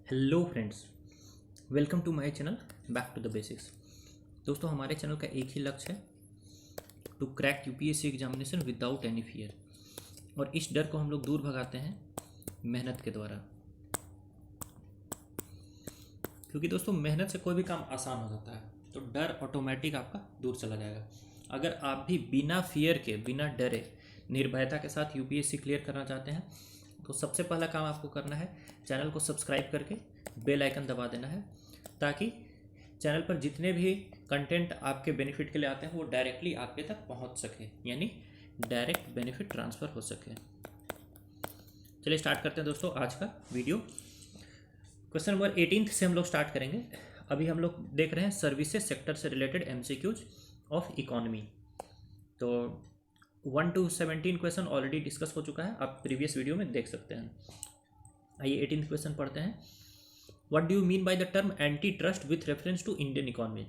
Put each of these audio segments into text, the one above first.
Hello friends, welcome to my channel back to the basics. दोस्तों, हमारे चैनल का एक ही लक्ष्य है, to crack UPSC examination without any fear. और इस डर को हम लोग दूर भगाते हैं मेहनत के द्वारा। क्योंकि दोस्तों, मेहनत से कोई भी काम आसान हो जाता है, तो डर ऑटोमेटिक आपका दूर चला जाएगा। अगर आप भी बिना फियर के, बिना डरे, निर्भयता के साथ यूपीएससी क्लियर करना चाहते हैं, तो सबसे पहला काम आपको करना है, चैनल को सब्सक्राइब करके बेल आइकन दबा देना है, ताकि चैनल पर जितने भी कंटेंट आपके बेनिफिट के लिए आते हैं वो डायरेक्टली आपके तक पहुंच सके, यानी डायरेक्ट बेनिफिट ट्रांसफ़र हो सके। चलिए स्टार्ट करते हैं दोस्तों आज का वीडियो। क्वेश्चन नंबर 18 से हम लोग स्टार्ट करेंगे। अभी हम लोग देख रहे हैं सर्विसेज सेक्टर से रिलेटेड एमसीक्यूज ऑफ इकोनॉमी। तो 1 to 17 क्वेश्चन ऑलरेडी डिस्कस हो चुका है, आप प्रीवियस वीडियो में देख सकते हैं। आइए 18th क्वेश्चन पढ़ते हैं। What do you mean by the term anti trust with reference to Indian economy?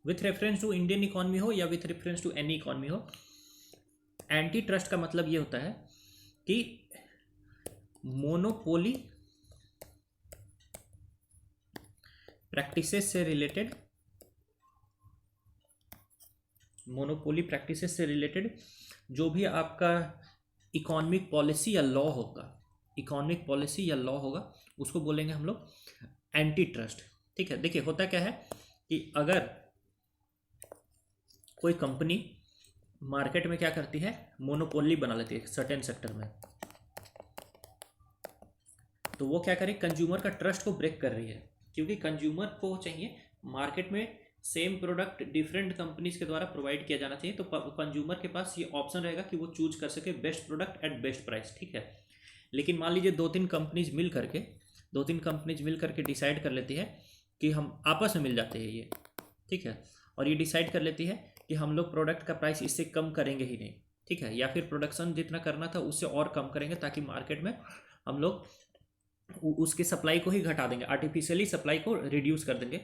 With reference to Indian economy हो या with reference to any economy हो, एंटी ट्रस्ट का मतलब ये होता है कि मोनोपोली प्रैक्टिसेस से रिलेटेड, जो भी आपका इकोनॉमिक पॉलिसी या लॉ होगा, उसको बोलेंगे हम लोग एंटी ट्रस्ट। ठीक है, देखिए होता क्या है कि अगर कोई कंपनी मार्केट में क्या करती है, मोनोपोली बना लेती है सर्टेन सेक्टर में, तो वो क्या करे, कंज्यूमर का ट्रस्ट को ब्रेक कर रही है। क्योंकि कंज्यूमर को चाहिए मार्केट में सेम प्रोडक्ट डिफरेंट कंपनीज के द्वारा प्रोवाइड किया जाना चाहिए, तो कंज्यूमर के पास ये ऑप्शन रहेगा कि वो चूज कर सके best product at best price. ठीक है, लेकिन मान लीजिए दो तीन कंपनीज मिल करके डिसाइड कर लेती है कि हम आपस में मिल जाते हैं ये, ठीक है, और ये डिसाइड कर लेती है कि हम लोग प्रोडक्ट का प्राइस इससे कम करेंगे ही नहीं, ठीक है, या फिर प्रोडक्शन जितना करना था उससे और कम करेंगे, ताकि मार्केट में हम लोग उसके सप्लाई को ही घटा देंगे, आर्टिफिशियली सप्लाई को रिड्यूस कर देंगे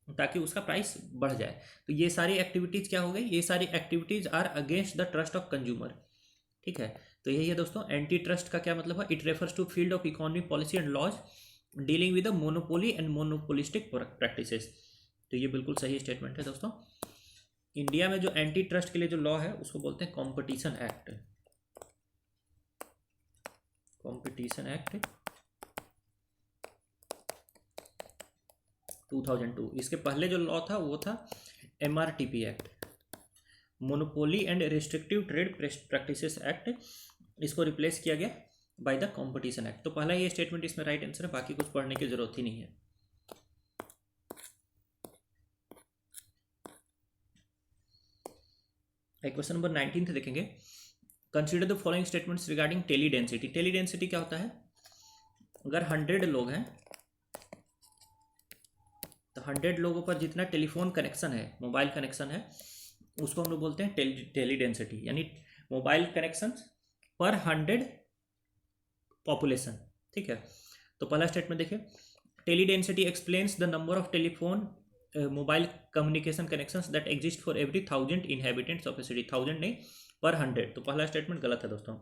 ताकि उसका प्राइस बढ़ जाए। तो ये सारी एक्टिविटीज़ क्या हो गई, ये सारी activities are against the trust of consumer. ठीक है, तो यही है दोस्तों एंटी ट्रस्ट का क्या मतलब है। It refers to field of economic policy and laws dealing with the monopoly and monopolistic practices. तो ये बिल्कुल सही स्टेटमेंट है दोस्तों। इंडिया में जो एंटी ट्रस्ट के लिए जो लॉ है उसको बोलते हैं कॉम्पिटिशन एक्ट। 2002। इसके पहले जो लॉ था वो था MRTP act, monopoly and restrictive trade practices act. इसको रिप्लेस किया गया बाय द कॉम्पिटिशन एक्ट। तो पहला ये स्टेटमेंट इसमें राइट आंसर है, बाकी कुछ पढ़ने की जरूरत ही नहीं है। क्वेश्चन नंबर 19 देखेंगे। Consider the following statements regarding tele density. Tele density क्या होता है, अगर 100 लोग हैं तो 100 लोगों पर जितना टेलीफोन कनेक्शन है, मोबाइल कनेक्शन है, उसको हम लोग बोलते हैं टेली डेंसिटी, यानी मोबाइल कनेक्शन पर 100 पॉपुलेशन। ठीक है, तो पहला स्टेटमेंट देखिए, tele density explains the number of telephone mobile communication connections that exist for every 1000 inhabitants of a city. 1000 नहीं, पर 100। तो पहला स्टेटमेंट गलत है दोस्तों।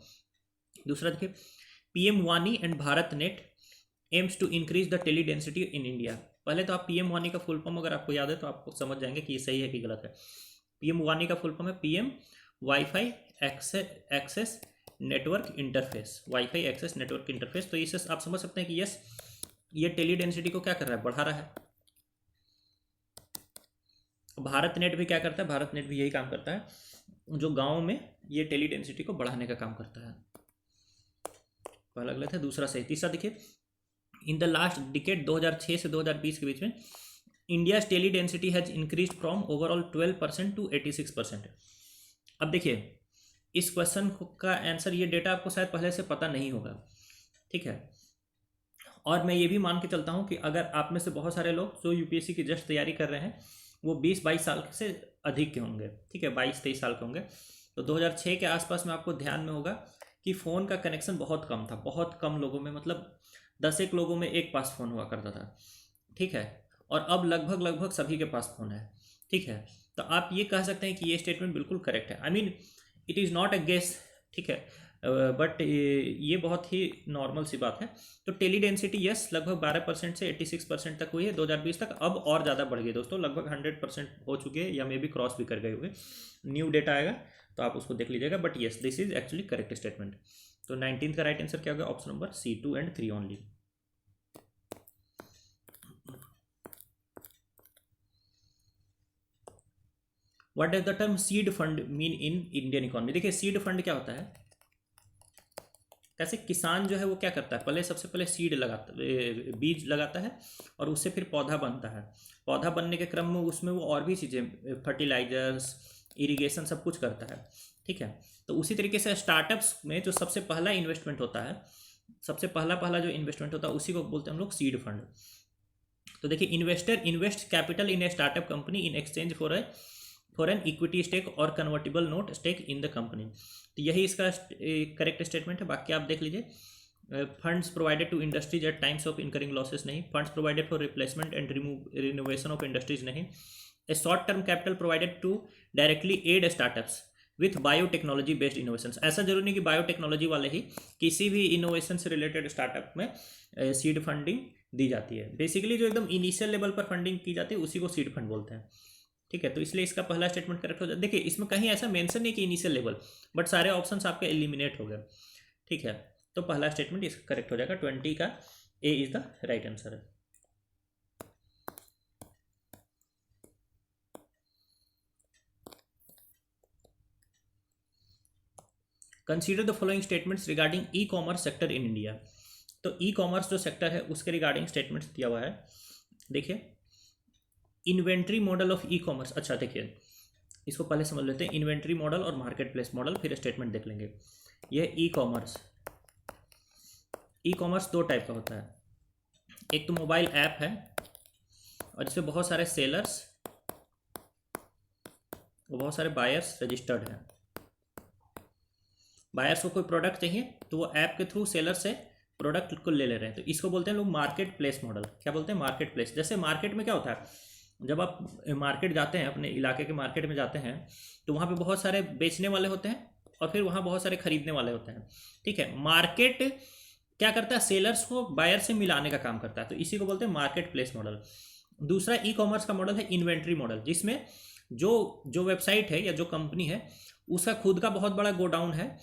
दूसरा देखिए, PM वानी and Bharat net aims to increase the tele density in India. पहले तो आप PM वानी का फुल फॉर्म अगर आपको याद है तो आप समझ जाएंगे कि ये सही है कि गलत है। PM वानी का फुल फॉर्म है PM wifi access network interface, wifi access network interface. तो इससे आप समझ सकते हैं कि यस, ये टेली डेंसिटी को क्या कर रहा है, बढ़ा रहा है। भारत नेट भी क्या करता है, भारत नेट भी यही काम करता है, जो गाँव में ये टेली डेंसिटी को बढ़ाने का काम करता है। पहला गलत है, दूसरा सही। तीसरा देखिए, इन द लास्ट डिकेड 2006 से 2020 के बीच में India tele density has increase from overall 12% to 86%। अब देखिए, इस क्वेश्चन का आंसर, ये डेटा आपको शायद पहले से पता नहीं होगा, ठीक है, और मैं ये भी मान के चलता हूँ कि अगर आप में से बहुत सारे लोग जो यूपीएससी की जस्ट तैयारी कर रहे हैं वो 20-22 साल से अधिक के होंगे, ठीक है, 22-23 साल के होंगे। तो 2006 के आसपास में आपको ध्यान में होगा कि फ़ोन का कनेक्शन बहुत कम था, बहुत कम लोगों में, मतलब 10 लोगों में एक पास फ़ोन हुआ करता था, ठीक है, और अब लगभग सभी के पास फ़ोन है। ठीक है, तो आप ये कह सकते हैं कि ये स्टेटमेंट बिल्कुल करेक्ट है। I mean it is not a guess, ठीक है, बट ये बहुत ही नॉर्मल सी बात है। तो टेली डेंसिटी यस लगभग 12% से 86% तक हुई है 2020 तक, अब और ज़्यादा बढ़ गई दोस्तों, लगभग 100% हो चुके हैं या मे बी क्रॉस भी कर गए होंगे। न्यू डेटा आएगा तो आप उसको देख लीजिएगा, but yes this is actually correct statement. तो 19 का राइट आंसर क्या होगा? Option number C, 2 and 3 only. What does the term seed fund mean in Indian economy? देखिए सीड फंड क्या होता है, कैसे किसान जो है वो क्या करता है, पहले सबसे पहले सीड लगाता, बीज लगाता है और उससे फिर पौधा बनता है। पौधा बनने के क्रम में उसमें वो और भी चीज़ें, फर्टिलाइजर्स, इरिगेशन, सब कुछ करता है, ठीक है। तो उसी तरीके से स्टार्टअप्स में जो सबसे पहला इन्वेस्टमेंट होता है, सबसे पहला पहला जो इन्वेस्टमेंट होता है उसी को बोलते हैं हम लोग सीड फंड। तो देखिए investor invest capital in a startup company in exchange for an equity stake or convertible note stake in the company. तो यही इसका करेक्ट स्टेटमेंट है। बाकी आप देख लीजिए, funds provided to industries at times of incurring losses नहीं, funds provided for replacement and renovation of industries नहीं, a short term capital provided to directly aid startups with biotechnology based innovation. ऐसा जरूरी नहीं कि बायोटेक्नोलॉजी वाले ही, किसी भी innovation से रिलेटेड स्टार्टअप में सीड फंडिंग दी जाती है। बेसिकली जो एकदम इनिशियल लेवल पर फंडिंग की जाती है उसी को सीड फंड बोलते हैं, ठीक है। तो इसलिए इसका पहला स्टेटमेंट करेक्ट हो जाए। देखिए इसमें कहीं ऐसा मेंशन नहीं कि इनिशियल लेवल, बट सारे ऑप्शंस आपके एलिमिनेट हो गए, ठीक है। तो पहला स्टेटमेंट इसका करेक्ट हो जाएगा, 20 का ए इज द राइट आंसर है। Consider the following statements regarding e commerce sector in India. तो ई कॉमर्स जो सेक्टर है उसके रिगार्डिंग स्टेटमेंट्स दिया हुआ है। देखिए inventory model of e commerce, अच्छा देखिए इसको पहले समझ लेते हैं, इन्वेंट्री मॉडल और मार्केट प्लेस मॉडल, फिर स्टेटमेंट देख लेंगे। यह ई कॉमर्स दो टाइप का होता है, एक तो मोबाइल ऐप है और इसमें बहुत सारे सेलर्स और बहुत सारे बायर्स रजिस्टर्ड हैं। बायर्स को कोई प्रोडक्ट चाहिए तो वो ऐप के थ्रू सेलर से प्रोडक्ट को ले रहे हैं, तो इसको बोलते हैं लोग मार्केट प्लेस मॉडल। क्या बोलते हैं? Market place. जैसे मार्केट में क्या होता है, जब आप मार्केट जाते हैं, अपने इलाके के मार्केट में जाते हैं, तो वहाँ पे बहुत सारे बेचने वाले होते हैं और फिर वहाँ बहुत सारे खरीदने वाले होते हैं, ठीक है। मार्केट क्या करता है, सेलर्स को बायर से मिलाने का काम करता है, तो इसी को बोलते हैं मार्केट प्लेस मॉडल। दूसरा ई कॉमर्स का मॉडल है इन्वेंट्री मॉडल, जिसमें जो वेबसाइट है या जो कंपनी है उसका खुद का बहुत बड़ा गोडाउन है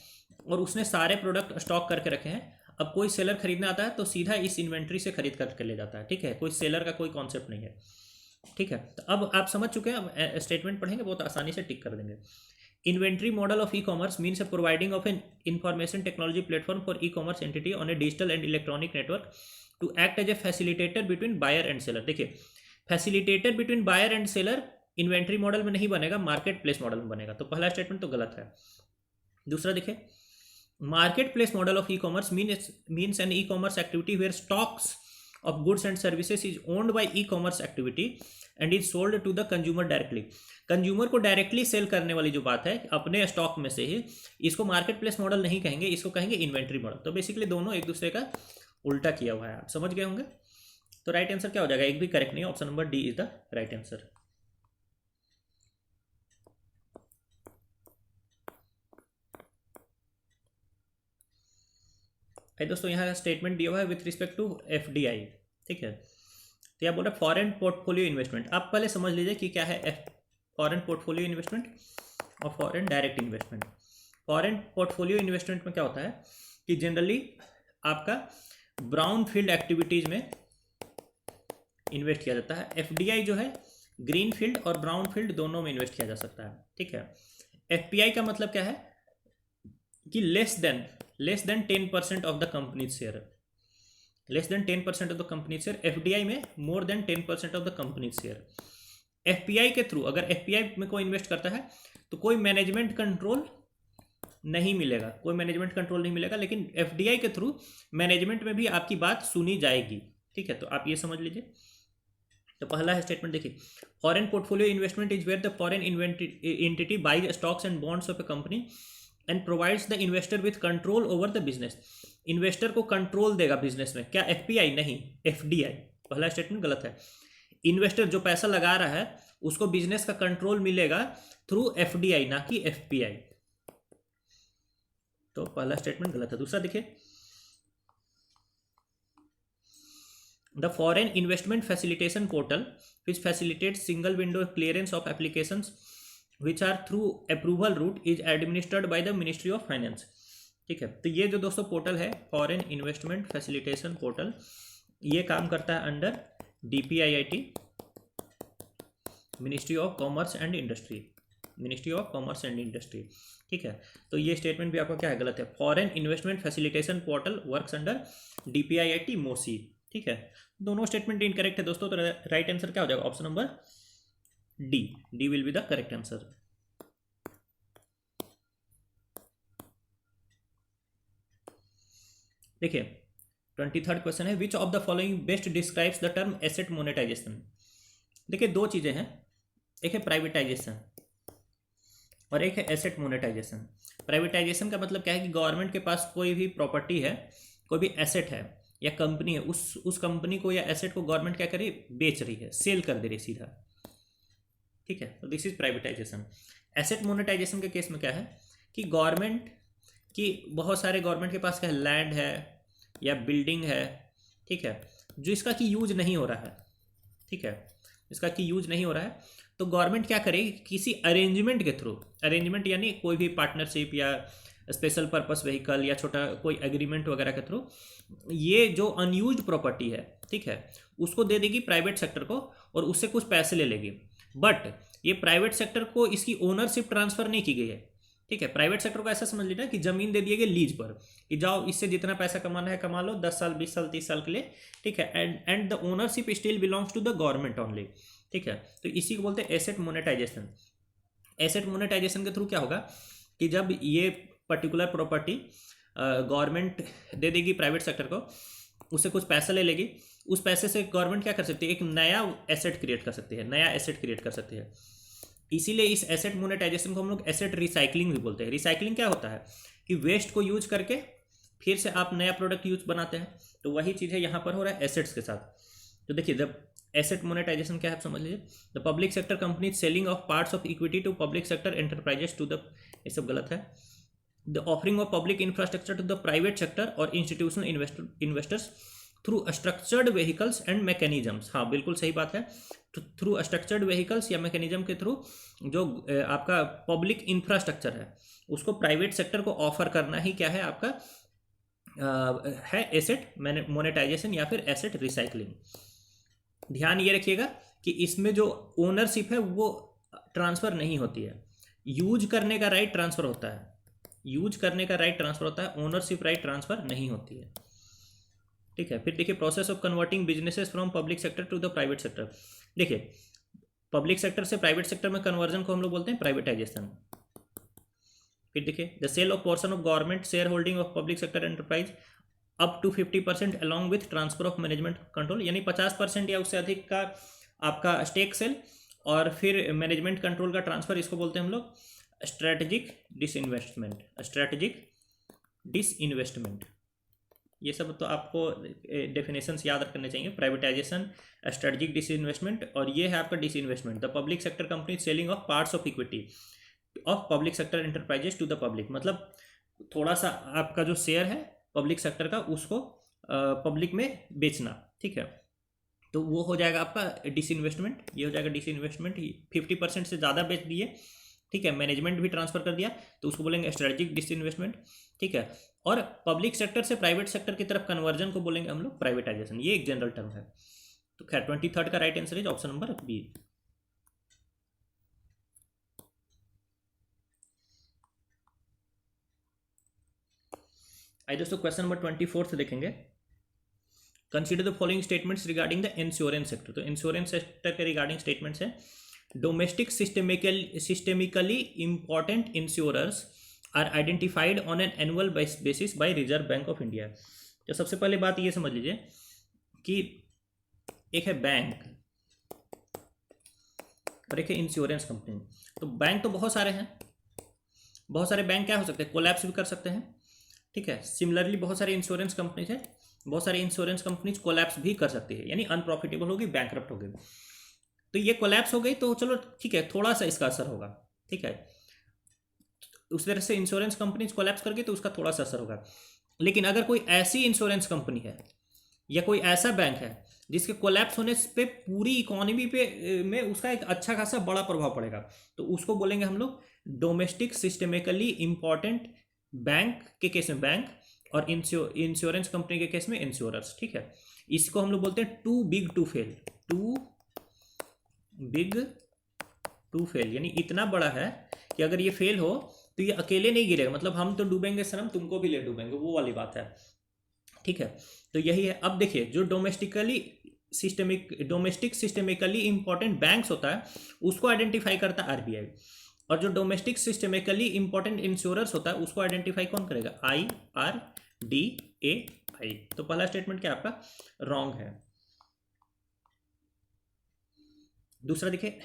और उसने सारे प्रोडक्ट स्टॉक करके रखे हैं। अब कोई सेलर खरीदने आता है तो सीधा इस इन्वेंट्री से खरीद करके ले जाता है, ठीक है। कोई सेलर का कोई कॉन्सेप्ट नहीं है, ठीक है। तो अब आप समझ चुके हैं, अब स्टेटमेंट पढ़ेंगे बहुत आसानी से टिक कर देंगे। Inventory model of e commerce means a providing of an information technology platform for e commerce entity on a digital and electronic network to act as a facilitator between buyer and seller. देखिए facilitator between buyer and seller inventory model में नहीं बनेगा, market place model में बनेगा। तो पहला statement तो गलत है। दूसरा देखिए, market place model of e commerce means an e commerce activity where stocks of goods and services is owned by e-commerce activity and is sold to the consumer directly। Consumer को directly cell करने वाली जो बात है अपने stock में से ही, इसको मार्केट प्लेस मॉडल नहीं कहेंगे, इसको कहेंगे इन्वेंट्री मॉडल। तो बेसिकली दोनों एक दूसरे का उल्टा किया हुआ है, आप समझ गए होंगे। तो राइट आंसर क्या हो जाएगा? एक भी करेक्ट नहीं, option number D is the right answer. दोस्तों यहाँ स्टेटमेंट दिया हुआ है विथ रिस्पेक्ट टू एफडीआई, ठीक है। तो यहाँ बोल रहा फॉरेन पोर्टफोलियो इन्वेस्टमेंट। आप पहले समझ लीजिए कि क्या है फॉरेन पोर्टफोलियो इन्वेस्टमेंट और foreign direct investment. Foreign portfolio investment में क्या होता है कि जनरली आपका ब्राउन फील्ड एक्टिविटीज में इन्वेस्ट किया जाता है। एफडीआई जो है ग्रीन फील्ड और ब्राउन फील्ड दोनों में इन्वेस्ट किया जा सकता है, ठीक है। एफपीआई का मतलब क्या है कि less than 10% of the company share, less than 10% of the company share. FDI में more than 10% of the company share. FPI के थ्रू अगर एफपीआई में कोई इन्वेस्ट करता है तो कोई मैनेजमेंट कंट्रोल नहीं मिलेगा, कोई मैनेजमेंट कंट्रोल नहीं मिलेगा, लेकिन एफडीआई के थ्रू मैनेजमेंट में भी आपकी बात सुनी जाएगी, ठीक है। तो आप ये समझ लीजिए। तो पहला है स्टेटमेंट देखिए, foreign portfolio investment is where the foreign entity buys stocks and bonds of a company and provides the investor with control over the business. Investor को कंट्रोल देगा बिजनेस में, क्या एफपीआई? नहीं, एफडीआई। पहला स्टेटमेंट गलत है। Investor जो पैसा लगा रहा है उसको बिजनेस का कंट्रोल मिलेगा थ्रू एफडीआई, ना कि एफपीआई। तो पहला स्टेटमेंट गलत है। दूसरा देखिए, the foreign investment facilitation portal which facilitate single window clearance of applications which are through approval route is administered by the ministry of finance. ठीक है, तो ये जो दोस्तों पोर्टल है फॉरेन इन्वेस्टमेंट फैसिलिटेशन पोर्टल, ये काम करता है under DPIIT, ministry of commerce and industry, ministry of commerce and industry. ठीक है, तो ये स्टेटमेंट भी आपका क्या है, गलत है। Foreign investment facilitation portal works under DPIIT मोसी। ठीक है, दोनों स्टेटमेंट इनकरेक्ट है दोस्तों, तो राइट आंसर क्या हो जाएगा, option number D will be the correct answer. देखिए 23rd क्वेश्चन है, which of the following best describes the term asset monetisation. देखिए दो चीजें हैं, एक है प्राइवेटाइजेशन और एक है एसेट मोनेटाइजेशन। प्राइवेटाइजेशन का मतलब क्या है कि गवर्नमेंट के पास कोई भी प्रॉपर्टी है, कोई भी एसेट है या कंपनी है, उस कंपनी को या एसेट को गवर्नमेंट क्या करे, बेच रही है, सेल कर दे रही है सीधा। ठीक है, तो this is privatisation. Asset monetisation के केस में क्या है कि गवर्नमेंट की बहुत सारे गवर्नमेंट के पास क्या है, लैंड है या बिल्डिंग है, ठीक है, जो इसका की यूज नहीं हो रहा है। ठीक है, इसका की यूज नहीं हो रहा है, तो गवर्नमेंट क्या करेगी, किसी अरेंजमेंट के थ्रू, अरेंजमेंट यानी कोई भी पार्टनरशिप या स्पेशल पर्पस व्हीकल या छोटा कोई एग्रीमेंट वगैरह के थ्रू ये जो अनयूज्ड प्रॉपर्टी है, ठीक है, उसको दे देगी प्राइवेट सेक्टर को और उससे कुछ पैसे ले लेगी। बट ये प्राइवेट सेक्टर को इसकी ओनरशिप ट्रांसफर नहीं की गई है। ठीक है, प्राइवेट सेक्टर को ऐसा समझ लेना कि जमीन दे दिए गई लीज पर कि जाओ इससे जितना पैसा कमाना है कमा लो, 10 साल 20 साल 30 साल के लिए। ठीक है, and the ownership still belongs to the government only. ठीक है, तो इसी को बोलते हैं एसेट मोनेटाइजेशन। एसेट मोनेटाइजेशन के थ्रू क्या होगा कि जब ये पर्टिकुलर प्रॉपर्टी गवर्नमेंट दे देगी प्राइवेट सेक्टर को, उससे कुछ पैसा ले लेगी, उस पैसे से गवर्नमेंट क्या कर सकती है, एक नया एसेट क्रिएट कर सकती है, नया एसेट क्रिएट कर सकती है। इसीलिए इस एसेट मोनेटाइजेशन को हम लोग एसेट रिसाइकलिंग भी बोलते हैं। रिसाइकलिंग क्या होता है कि वेस्ट को यूज करके फिर से आप नया प्रोडक्ट यूज बनाते हैं, तो वही चीज़ है यहाँ पर हो रहा है एसेट्स के साथ। तो देखिए जब एसेट मोनेटाइजेशन क्या है आप समझ लीजिए, the public sector company selling of parts of equity to public sector enterprises to the, ये सब गलत है, the offering of public infrastructure to the private sector और institutional investors through structured vehicles and mechanisms. हाँ बिल्कुल सही बात है, थ्रू स्ट्रक्चर्ड व्हीकल्स या मैकेनिज्म के थ्रू जो आपका पब्लिक इंफ्रास्ट्रक्चर है उसको प्राइवेट सेक्टर को ऑफर करना ही क्या है आपका है एसेट मोनेटाइजेशन या फिर एसेट रिसाइकलिंग। ध्यान ये रखिएगा कि इसमें जो ओनरशिप है वो ट्रांसफर नहीं होती है, यूज करने का राइट ट्रांसफर होता है, यूज करने का राइट ट्रांसफर होता है, ओनरशिप राइट ट्रांसफर नहीं होती है। ठीक है, फिर देखिए process of converting businesses from public sector to the private sector. देखिए पब्लिक सेक्टर से प्राइवेट सेक्टर में कन्वर्जन को हम लोग बोलते हैं प्राइवेटाइजेशन। फिर देखिए the sale of portion of government shareholding of public sector enterprise up to 50% along with transfer of management control, यानी 50% या उससे अधिक का आपका स्टेक सेल और फिर मैनेजमेंट कंट्रोल का ट्रांसफर, इसको बोलते हैं हम लोग स्ट्रैटेजिक डिसइन्वेस्टमेंट। स्ट्रैटेजिक डिसइन्वेस्टमेंट, ये सब तो आपको डेफिनेशंस याद रखने चाहिए। प्राइवेटाइजेशन, स्ट्रेटजिक डिसइन्वेस्टमेंट और ये है आपका disinvestment. The public sector company selling of parts of equity of public sector enterprises to the public, मतलब थोड़ा सा आपका जो शेयर है पब्लिक सेक्टर का उसको पब्लिक में बेचना। ठीक है, तो वो हो जाएगा आपका डिसइन्वेस्टमेंट, ये हो जाएगा डिसइन्वेस्टमेंट। 50% से ज़्यादा बेच दिए, ठीक है, मैनेजमेंट भी ट्रांसफर कर दिया, तो उसको बोलेंगे स्ट्रेटजिक डिसइन्वेस्टमेंट। ठीक है, और पब्लिक सेक्टर से प्राइवेट सेक्टर की तरफ कन्वर्जन को बोलेंगे हम लोग प्राइवेटाइजेशन। ये एक जनरल टर्म है। तो खैर 23rd का right answer is option number B. आइए दोस्तों क्वेश्चन नंबर 24 देखेंगे। Consider the following statements regarding the insurance sector. तो इंश्योरेंस सेक्टर के रिगार्डिंग स्टेटमेंट्स है, domestic systemically important insurers are identified on an annual basis by Reserve Bank of India. तो सबसे पहले बात ये समझ लीजिए कि एक है बैंक और एक है इंश्योरेंस कंपनी। तो बैंक तो बहुत सारे हैं, बहुत सारे बैंक क्या हो सकते हैं, कोलैप्स भी कर सकते हैं। ठीक है, सिमिलरली बहुत सारे इंश्योरेंस कंपनीज है, बहुत सारी इंश्योरेंस कंपनीज कोलैप्स भी कर सकती है, यानी अनप्रॉफिटेबल होगी, बैंकरप्ट हो गई। तो ये कोलैप्स हो गई तो चलो ठीक है, थोड़ा सा इसका असर होगा। ठीक है, उस तरह से इंश्योरेंस कंपनीज कोलैप्स कर गई तो उसका थोड़ा सा असर होगा। लेकिन अगर कोई ऐसी इंश्योरेंस कंपनी है या कोई ऐसा बैंक है जिसके कोलैप्स होने पे पूरी इकोनॉमी पे में उसका एक अच्छा खासा बड़ा प्रभाव पड़ेगा, तो उसको बोलेंगे हम लोग डोमेस्टिक सिस्टमिकली इंपॉर्टेंट बैंक के केस में बैंक, और इंश्योरेंस कंपनी के केस में इंश्योरर्स। ठीक है, इसको हम लोग बोलते हैं too big to fail. Too big to fail यानी इतना बड़ा है कि अगर ये फेल हो तो ये अकेले नहीं गिरेगा, मतलब हम तो डूबेंगे सनम, तुमको भी ले डूबेंगे, वो वाली बात है। ठीक है, तो यही है। अब देखिए, जो डोमेस्टिक सिस्टमिकली इंपॉर्टेंट बैंक्स होता है उसको आइडेंटिफाई करता है आरबीआई, और जो डोमेस्टिक सिस्टमिकली इंपॉर्टेंट इंश्योरर्स होता है उसको आइडेंटिफाई कौन करेगा? IRDAI। तो पहला स्टेटमेंट क्या आपका रॉन्ग है। दूसरा देखिए,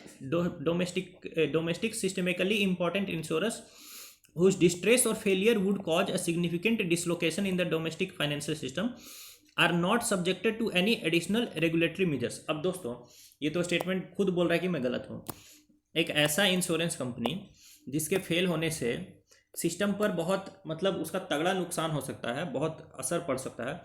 domestic systemically important insurers whose distress or failure would cause a significant dislocation in the domestic financial system are not subjected to any additional regulatory measures। अब दोस्तों, ये तो स्टेटमेंट खुद बोल रहा है कि मैं गलत हूँ। एक ऐसा इंश्योरेंस कंपनी जिसके फेल होने से सिस्टम पर बहुत मतलब उसका तगड़ा नुकसान हो सकता है, बहुत असर पड़ सकता है,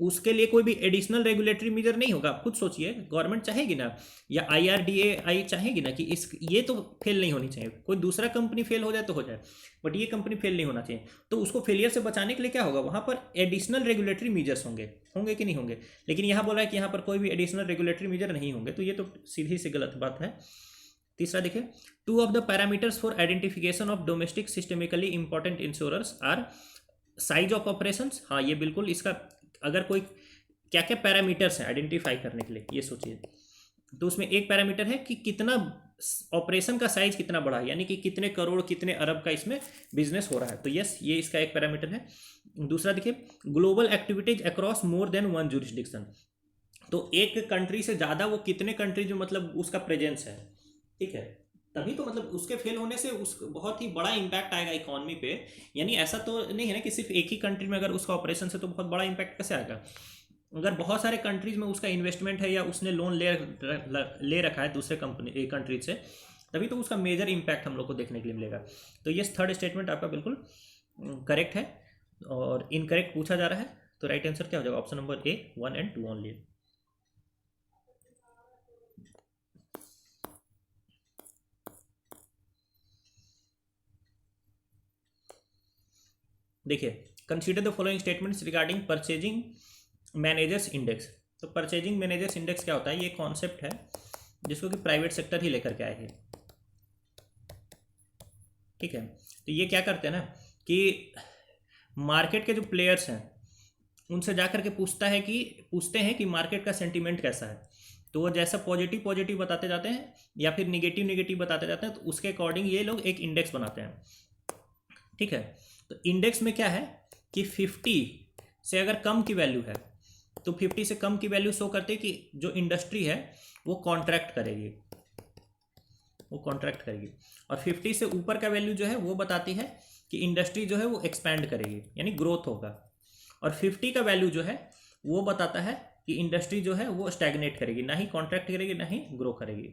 उसके लिए कोई भी एडिशनल रेगुलेटरी मेजर नहीं होगा। आप खुद सोचिए, गवर्नमेंट चाहेगी ना या IRDAI चाहेगी ना कि इस ये तो फेल नहीं होनी चाहिए, कोई दूसरा कंपनी फेल हो जाए तो हो जाए, बट ये कंपनी फेल नहीं होना चाहिए। तो उसको फेलियर से बचाने के लिए क्या होगा? वहाँ पर एडिशनल रेगुलेटरी मेजर्स होंगे कि नहीं होंगे? लेकिन यहाँ बोला है कि यहाँ पर कोई भी एडिशनल रेगुलेटरी मेजर नहीं होंगे, तो ये तो सीधी सी गलत बात है। तीसरा देखिए, two of the parameters for identification of domestic systemically important insurers are size of operations. हाँ, ये बिल्कुल इसका अगर कोई क्या क्या पैरामीटर्स हैं आइडेंटिफाई करने के लिए, ये सोचिए। तो उसमें एक पैरामीटर है कि कितना ऑपरेशन का साइज कितना बड़ा है, यानी कि कितने करोड़ कितने अरब का इसमें बिजनेस हो रहा है। तो यस, ये इसका एक पैरामीटर है। दूसरा देखिए, global activities across more than one jurisdiction. तो एक कंट्री से ज़्यादा वो कितने कंट्रीज में मतलब उसका प्रेजेंस है। ठीक है, तभी तो मतलब उसके फेल होने से उस बहुत ही बड़ा इम्पैक्ट आएगा इकोनॉमी पे। यानी ऐसा तो नहीं है ना कि सिर्फ एक ही कंट्री में अगर उसका ऑपरेशन है तो बहुत बड़ा इम्पैक्ट कैसे आएगा? अगर बहुत सारे कंट्रीज में उसका इन्वेस्टमेंट है या उसने लोन ले रखा है दूसरे कंट्रीज से, तभी तो उसका मेजर इम्पैक्ट हम लोग को देखने के लिए मिलेगा। तो ये थर्ड स्टेटमेंट आपका बिल्कुल करेक्ट है, और इनकरेक्ट पूछा जा रहा है, तो राइट आंसर क्या हो जाएगा? Option number A 1 and 2 only. देखिए, consider the following statements regarding purchasing managers index. तो परचेजिंग मैनेजर्स इंडेक्स क्या होता है? ये कॉन्सेप्ट है जिसको कि प्राइवेट सेक्टर ही लेकर के आए हैं। ठीक है, तो ये क्या करते हैं ना कि मार्केट के जो प्लेयर्स हैं उनसे जा करके पूछते हैं कि मार्केट का सेंटीमेंट कैसा है। तो वो जैसा पॉजिटिव बताते जाते हैं या फिर निगेटिव बताते जाते हैं, तो उसके अकॉर्डिंग ये लोग एक इंडेक्स बनाते हैं। ठीक है, तो इंडेक्स में क्या है कि 50 से अगर कम की वैल्यू है तो 50 से कम की वैल्यू शो करते हैं कि जो इंडस्ट्री है वो कॉन्ट्रैक्ट करेगी, और 50 से ऊपर का वैल्यू जो है वो बताती है कि इंडस्ट्री जो है वो एक्सपैंड करेगी, यानी ग्रोथ होगा। और 50 का वैल्यू जो है वो बताता है कि इंडस्ट्री जो है वो स्टैग्नेट करेगी, ना ही कॉन्ट्रैक्ट करेगी ना ही ग्रो करेगी।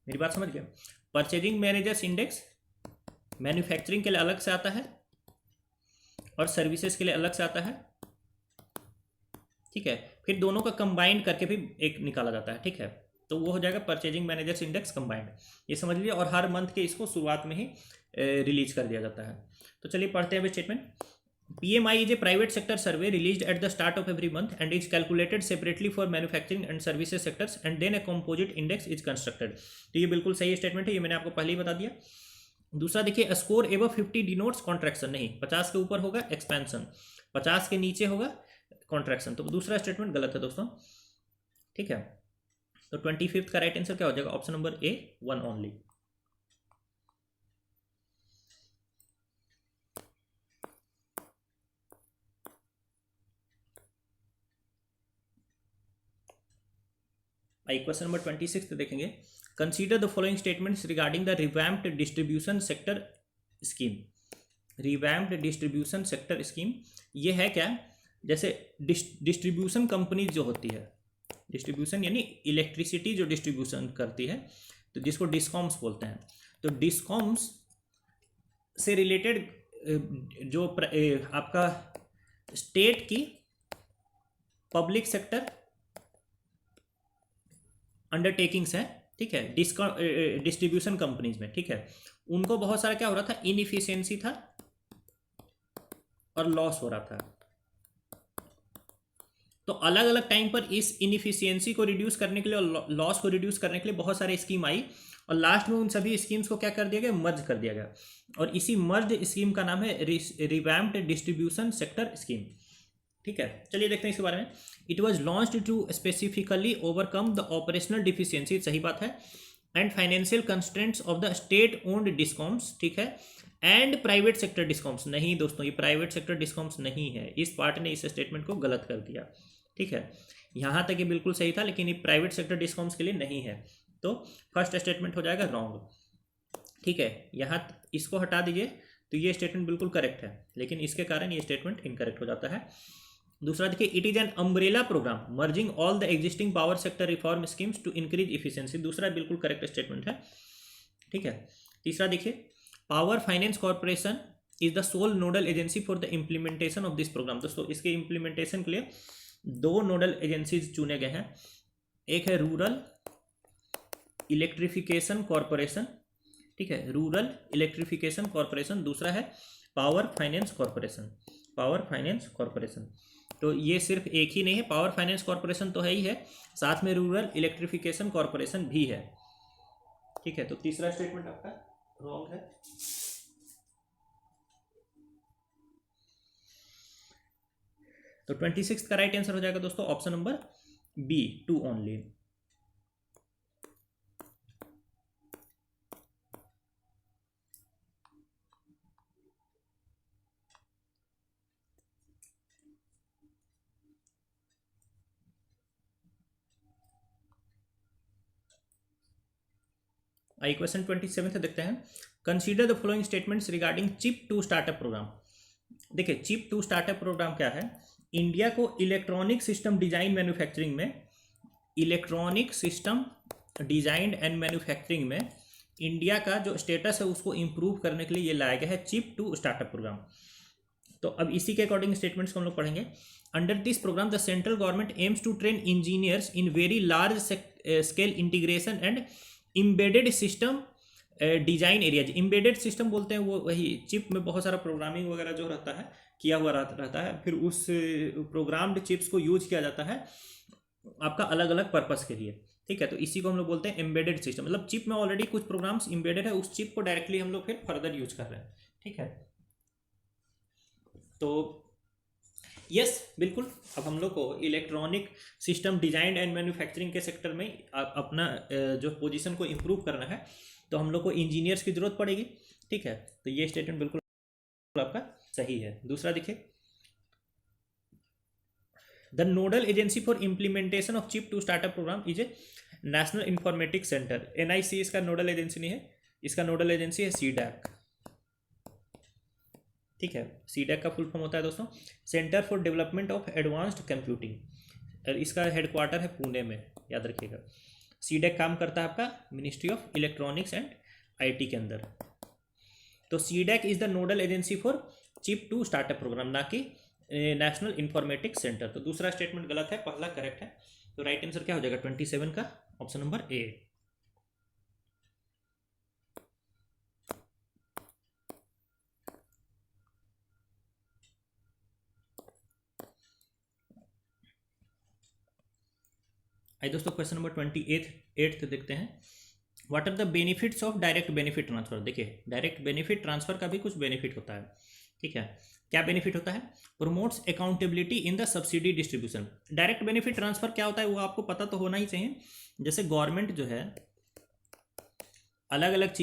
मेरी बात समझ गया? परचेजिंग मैनेजर्स इंडेक्स मैन्युफैक्चरिंग के लिए अलग से आता है और सर्विसेज के लिए अलग से आता है। ठीक है, फिर दोनों का कंबाइंड करके भी एक निकाला जाता है। ठीक है, तो वो हो जाएगा परचेजिंग मैनेजर्स इंडेक्स कंबाइंड, ये समझ लीजिए। और हर मंथ के इसको शुरुआत में ही रिलीज कर दिया जाता है। तो चलिए पढ़ते हैं अभी statement. PMI is a private sector survey released at the start of every month and is calculated separately for manufacturing and services sectors and then a composite index is constructed। तो ये बिल्कुल सही स्टेटमेंट है, ये मैंने आपको पहले ही बता दिया। दूसरा देखिए, स्कोर एबव 50 डिनोट्स कॉन्ट्रैक्शन, नहीं 50 के ऊपर होगा एक्सपेंशन, 50 के नीचे होगा कॉन्ट्रैक्शन। तो दूसरा स्टेटमेंट गलत है दोस्तों। ठीक है, तो 25th का राइट आंसर क्या हो जाएगा? Option number A 1 only. आई क्वेश्चन नंबर 26 देखेंगे। Consider the following statements regarding the revamped distribution sector scheme. Revamped distribution sector scheme ये है क्या? जैसे डिस्ट्रीब्यूशन कंपनी जो होती है, डिस्ट्रीब्यूशन यानी इलेक्ट्रिसिटी जो डिस्ट्रीब्यूशन करती है, तो जिसको डिस्कॉम्स बोलते हैं। तो डिस्कॉम्स से रिलेटेड जो आपका स्टेट की पब्लिक सेक्टर अंडरटेकिंग्स है, ठीक है, डिस्ट्रीब्यूशन कंपनीज में, ठीक है, उनको बहुत सारा क्या हो रहा था, इनइफिशियंसी था और लॉस हो रहा था। तो अलग अलग टाइम पर इस इनइफिशियंसी को रिड्यूस करने के लिए और लॉस को रिड्यूस करने के लिए बहुत सारे स्कीम आई और लास्ट में उन सभी स्कीम्स को क्या कर दिया गया, मर्ज कर दिया गया। और इसी मर्ज स्कीम का नाम है रिवैम्प्ड डिस्ट्रीब्यूशन सेक्टर स्कीम, ठीक है। चलिए देखते हैं इसके बारे में। It was launched to specifically overcome the operational deficiency, सही बात है, and financial constraints of the state owned discoms, ठीक है, एंड प्राइवेट सेक्टर डिस्कॉम्स। नहीं दोस्तों, ये प्राइवेट सेक्टर डिस्कॉम्स नहीं है, इस पार्ट ने इस स्टेटमेंट को गलत कर दिया, ठीक है। यहाँ तक ये बिल्कुल सही था, लेकिन ये प्राइवेट सेक्टर डिस्कॉम्स के लिए नहीं है, तो फर्स्ट स्टेटमेंट हो जाएगा रॉन्ग, ठीक है। यहाँ इसको हटा दीजिए तो ये स्टेटमेंट बिल्कुल करेक्ट है, लेकिन इसके कारण ये स्टेटमेंट इनकरेक्ट हो जाता है। दूसरा देखिए, it is an umbrella programme merging all the existing power sector reform schemes to increase efficiency, दूसरा बिल्कुल करेक्ट स्टेटमेंट है, ठीक है। तीसरा देखिए, power finance corporation is the sole nodal agency for the implementation of this programme. दोस्तों इसके implementation के लिए दो नोडल एजेंसीज चुने गए हैं, एक है रूरल इलेक्ट्रिफिकेशन कॉर्पोरेशन, ठीक है, रूरल इलेक्ट्रिफिकेशन कॉर्पोरेशन, दूसरा है power finance corporation, power finance corporation. तो ये सिर्फ एक ही नहीं है, पावर फाइनेंस कॉर्पोरेशन तो है ही है, साथ में रूरल इलेक्ट्रिफिकेशन कॉर्पोरेशन भी है, ठीक है। तो तीसरा स्टेटमेंट आपका रॉन्ग है। तो 26 का राइट आंसर हो जाएगा दोस्तों ऑप्शन नंबर बी, 2 ओनली। आई क्वेश्चन 27 से देखते हैं। Consider the following statements regarding chip to startup programme. देखिए, चिप टू स्टार्टअप प्रोग्राम क्या है, इंडिया को इलेक्ट्रॉनिक सिस्टम डिजाइन मैन्युफैक्चरिंग में, electronic system design and manufacturing में इंडिया का जो स्टेटस है उसको इंप्रूव करने के लिए ये लाया गया है चिप टू स्टार्टअप प्रोग्राम। तो अब इसी के अकॉर्डिंग स्टेटमेंट्स को हम लोग पढ़ेंगे। Under this programme the central government aims to train engineers in very large scale integration and embedded system design areas. Embedded system बोलते हैं वो वही चिप में बहुत सारा प्रोग्रामिंग वगैरह जो रहता है किया हुआ रहता है, फिर उस प्रोग्राम्ड चिप्स को यूज किया जाता है आपका अलग अलग पर्पस के लिए, ठीक है। तो इसी को हम लोग बोलते हैं एम्बेडेड सिस्टम, मतलब चिप में ऑलरेडी कुछ प्रोग्राम्स एम्बेडेड है, उस चिप को डायरेक्टली हम लोग फिर फर्दर यूज कर रहे हैं, ठीक है। तो यस बिल्कुल, अब हम लोग को electronic system design and manufacturing के सेक्टर में अपना जो पोजीशन को इम्प्रूव करना है तो हम लोग को इंजीनियर्स की जरूरत पड़ेगी, ठीक है। तो ये स्टेटमेंट बिल्कुल आपका सही है। दूसरा देखिए, the nodal agency for implementation of chip to startup programme is a national informatics centre. NIC इसका नोडल एजेंसी नहीं है, इसका नोडल एजेंसी है सीडैक, ठीक है। सीडैक का फुल फॉर्म होता है दोस्तों centre for development of advanced computing, और इसका हेडक्वार्टर है पुणे में, याद रखिएगा। सीडैक काम करता है आपका ministry of electronics and IT के अंदर। तो CDAC is the nodal agency for chip to startup programme, ना कि नेशनल इंफॉर्मेटिक्स सेंटर। तो दूसरा स्टेटमेंट गलत है, पहला करेक्ट है। तो राइट आंसर क्या हो जाएगा 27 का, ऑप्शन नंबर ए। आइए दोस्तों क्वेश्चन नंबर 28 देखते हैं। What are the benefits of direct benefit transfer. देखिए, डायरेक्ट बेनिफिट ट्रांसफर का भी कुछ बेनिफिट होता है, ठीक है। क्या बेनिफिट होता है, promotes accountability in the subsidy distribution. Direct benefit transfer क्या होता है वो आपको पता तो होना ही चाहिए। जैसे गवर्नमेंट जो है अलग अलग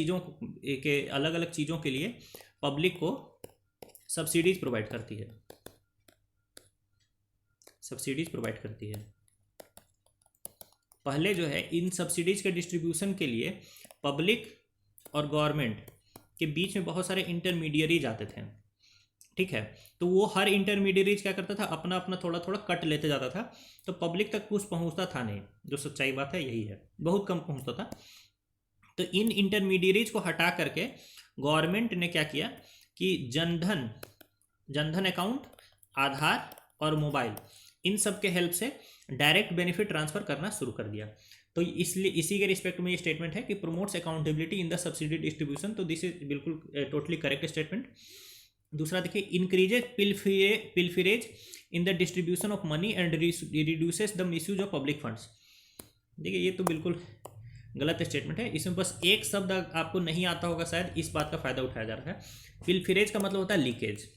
चीज़ों के लिए पब्लिक को सब्सिडीज प्रोवाइड करती है, पहले जो है इन सब्सिडीज के डिस्ट्रीब्यूशन के लिए पब्लिक और गवर्नमेंट के बीच में बहुत सारे इंटरमीडियरीज आते थे, ठीक है। तो वो हर इंटरमीडियरीज क्या करता था, अपना अपना थोड़ा थोड़ा कट लेते जाता था, तो पब्लिक तक कुछ पहुंचता था नहीं, जो सच्चाई बात है यही है, बहुत कम पहुंचता था। तो तो इन इंटरमीडिएरीज को हटा करके गवर्नमेंट ने क्या किया कि जनधन जनधन अकाउंट, आधार और मोबाइल, इन सब के हेल्प से डायरेक्ट बेनिफिट ट्रांसफर करना शुरू कर दिया। तो इसलिए इसी के रिस्पेक्ट में ये स्टेटमेंट है कि promotes accountability in the subsidy distribution. तो दिस इज बिल्कुल टोटली करेक्ट स्टेटमेंट। दूसरा देखिए, increases pilferage in the distribution of money and reduces the misuse of public funds. देखिए ये तो बिल्कुल गलत स्टेटमेंट है। इसमें बस एक शब्द आपको नहीं आता होगा शायद, इस बात का फायदा उठाया जा रहा है। पिलफिरेज का मतलब होता है लीकेज।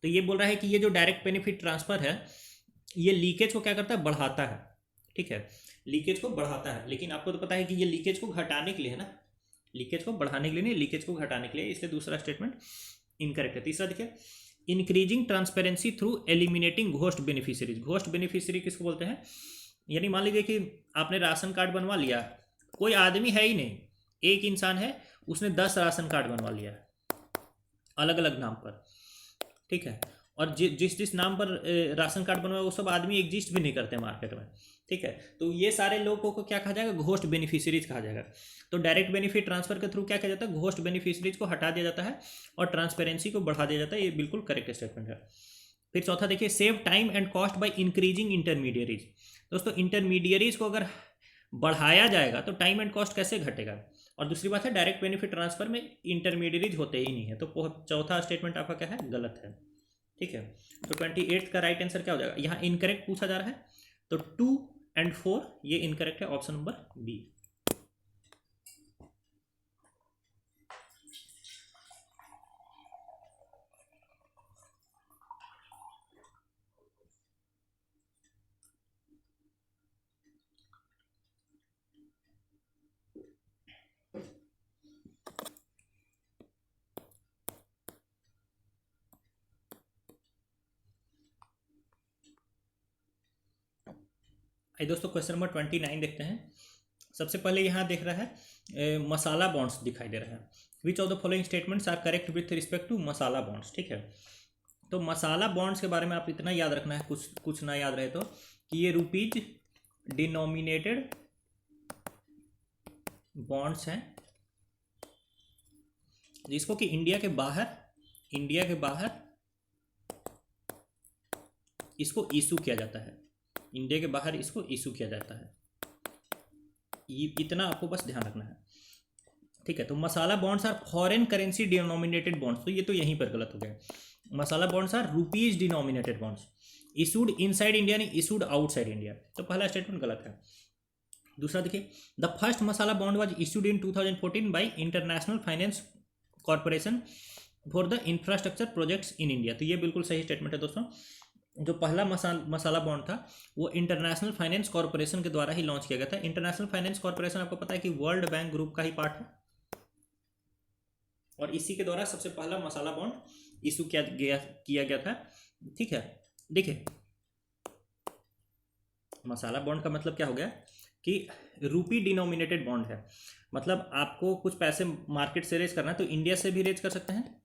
तो ये बोल रहा है कि ये जो डायरेक्ट बेनिफिट ट्रांसफर है ये लीकेज को क्या करता है, बढ़ाता है। ठीक है, लीकेज को बढ़ाता है, लेकिन आपको तो पता है कि ये लीकेज को घटाने के लिए है ना, लीकेज को बढ़ाने के लिए नहीं, लीकेज को घटाने के लिए, इसलिए दूसरा स्टेटमेंट इनकरेक्ट है। तीसरा देखिए, increasing transparency through eliminating ghost beneficiaries. Ghost beneficiary किसको बोलते हैं, यानी मान लीजिए कि आपने राशन कार्ड बनवा लिया, कोई आदमी है ही नहीं, एक इंसान है, उसने 10 राशन कार्ड बनवा लिया अलग अलग नाम पर। ठीक है, और जिस जिस नाम पर राशन कार्ड बनवाया वो सब आदमी एग्जिस्ट भी नहीं करते मार्केट में। ठीक है, तो ये सारे लोगों को क्या कहा जाएगा, घोस्ट बेनिफिशियरीज कहा जाएगा। तो डायरेक्ट बेनिफिट ट्रांसफर के थ्रू क्या किया जाता है, घोस्ट बेनिफिशियरीज को हटा दिया जाता है और ट्रांसपेरेंसी को बढ़ा दिया जाता है। ये बिल्कुल करेक्ट स्टेटमेंट है। फिर चौथा देखिए, save time and cost by increasing intermediaries. दोस्तों इंटरमीडियरीज को अगर बढ़ाया जाएगा तो टाइम एंड कॉस्ट कैसे घटेगा। और दूसरी बात है, डायरेक्ट बेनिफिट ट्रांसफर में इंटरमीडियरीज होते ही नहीं है। तो चौथा स्टेटमेंट आपका क्या है, गलत है। ठीक है, तो 28 का राइट आंसर क्या हो जाएगा, यहाँ इनकरेक्ट पूछा जा रहा है, तो 2 और 4 ये इनकरेक्ट है, ऑप्शन नंबर बी। आइए दोस्तों क्वेश्चन नंबर 29 देखते हैं। सबसे पहले यहाँ देख रहा है मसाला बॉन्ड्स दिखाई दे रहा है। Which of the following statements are correct with respect to masala bonds. ठीक है, तो मसाला बॉन्ड्स के बारे में आप इतना याद रखना है, कुछ ना याद रहे तो, कि ये रुपीज डिनोमिनेटेड बॉन्ड्स हैं जिसको कि इंडिया के बाहर इसको इशू किया जाता है, इंडिया के बाहर इसको इशू किया जाता है। ये इतना आपको बस ध्यान रखना है। ठीक है, तो masala bonds are foreign currency denominated bonds, तो ये तो यहीं पर गलत हो गया। Masala bonds are rupees denominated bonds, issued inside India नहीं, इशूड आउटसाइड इंडिया। तो पहला स्टेटमेंट गलत है। दूसरा देखिए, the first masala bond was issued in 2014 by international finance corporation for the infrastructure projects in India. तो ये बिल्कुल सही स्टेटमेंट है दोस्तों। जो पहला मसाला बॉन्ड था वो इंटरनेशनल फाइनेंस कॉर्पोरेशन के द्वारा ही लॉन्च किया गया था। इंटरनेशनल फाइनेंस कॉर्पोरेशन आपको पता है कि वर्ल्ड बैंक ग्रुप का ही पार्ट है, और इसी के द्वारा सबसे पहला मसाला बॉन्ड इशू किया गया था। ठीक है, देखिए मसाला बॉन्ड का मतलब क्या हो गया कि रूपी डिनोमिनेटेड बॉन्ड है, मतलब आपको कुछ पैसे मार्केट से रेज करना है तो इंडिया से भी रेज कर सकते हैं,